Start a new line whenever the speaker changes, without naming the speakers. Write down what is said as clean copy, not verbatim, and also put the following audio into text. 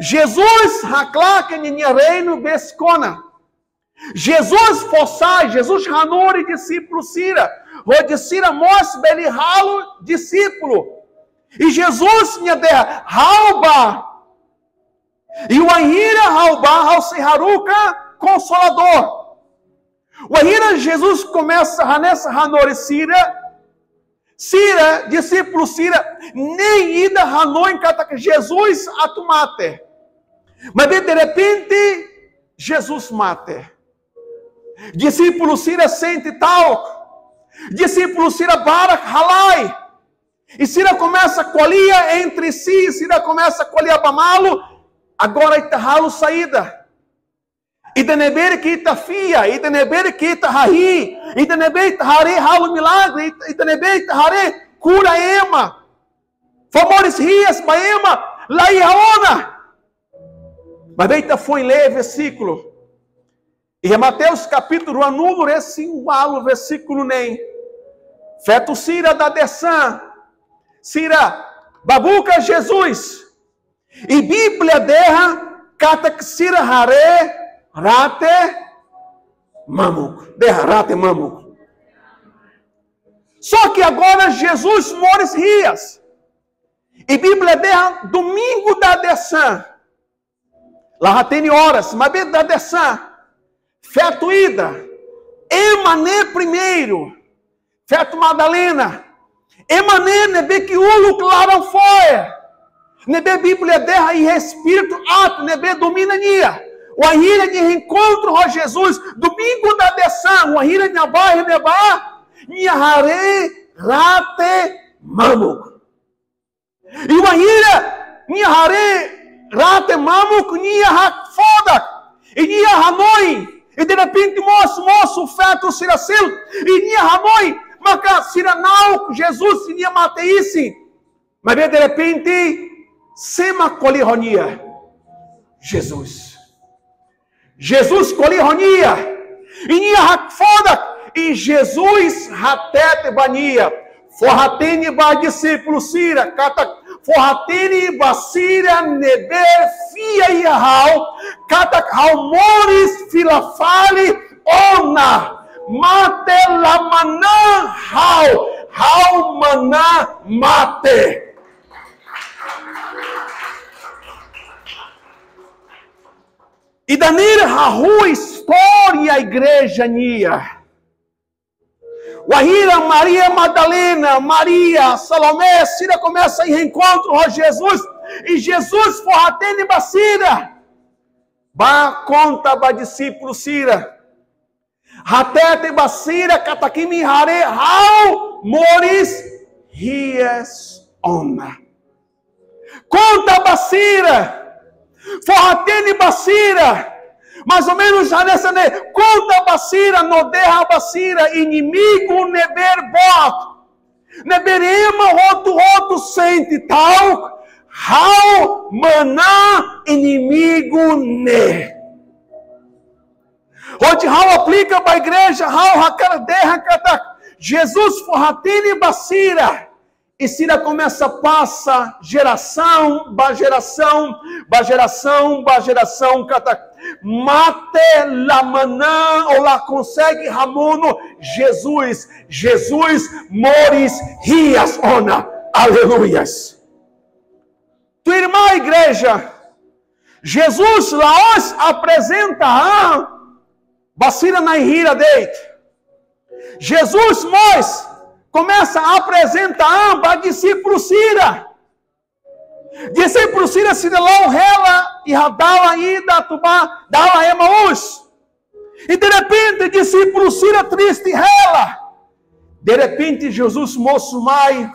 Jesus haklaka ninha reino bescona. Jesus fossai, Jesus hanori discípulo sira. Rodicira mos beli halo discípulo. E Jesus minha terra halba. E o ahira halba ao haruka consolador. O ahira Jesus começa a nessa hanori sira. Sira, discípulo Sira, nem ida hanoi kata Jesus atumate. Mas de repente, Jesus mate. Discípulo Sira sente tal. Discípulo Sira barak halai. E Sira começa a colher entre si. Sira começa a colher abamalo. Agora está halo saída. E de neber que está fia. E de neber que está rahi. E de neber que hare halo milagre. E de neber que hare cura ema. Famores rias para ema. Lá e aona. Mas deita foi ler versículo. E em Mateus capítulo 1, versículo nem. Feto Sira da Dessan. Sira, babuca Jesus. E Bíblia derra, kata Sira hare, rate, mamuk. Derra, rate, mamuk. Só que agora Jesus mores rias. E Bíblia derra, domingo da Dessan. Lá tem horas, mas bem da Dessan. Feto ida. Emané primeiro. Feto Madalena. Emané nebe que ulo claro foi. Nebe Bíblia derra e espírito ato. Nebe domina nia. O ahira de reencontro com Jesus. Domingo da Dessan. O ahira de abai neba. Nia hare rate mamuk. E o ahira nia hare rate mamuk nia hak fodak. E nia hanoi. E de repente moço feto siracil. E nia hanoi. Maka siranau Jesus nia mateisi. Mas de repente sema colironia. Jesus colironia. E nia hak fodak. E Jesus hatete bania. Forratene ba discípulo sira. Forratene ba sira neber fia e hau. Kata haumores filafale ona. Mate la manã hau manã mate. E danir a rua história a igreja nia. Wahira, Maria Madalena, Maria, Salomé, Sira começa em reencontro com Jesus. E Jesus forratene basira. Ba conta ba discípulo Sira. Hatete basira katakimi hare hau moris rias ona. Conta basira. Forratene basira. Mais ou menos já nessa conta basira, no derra basira, inimigo neber bot. Neberema roto sente tal. Hau maná inimigo ne. Onde Hau aplica para a igreja, Hau hakara derra kata. Jesus forratene basira. E Sira começa, passa geração, ba geração, kata. Mate la manã, ou lá consegue Ramono, Jesus moris rias ona, aleluias. Tua irmã igreja, Jesus lá os apresenta a Basira na irira deite. Jesus nós começa a apresentar a discípulo Sira. Discípulo Sira se delou rela e radala ida tubá dala Emaús. E de repente discípulo Sira triste rela. De repente Jesus moço mai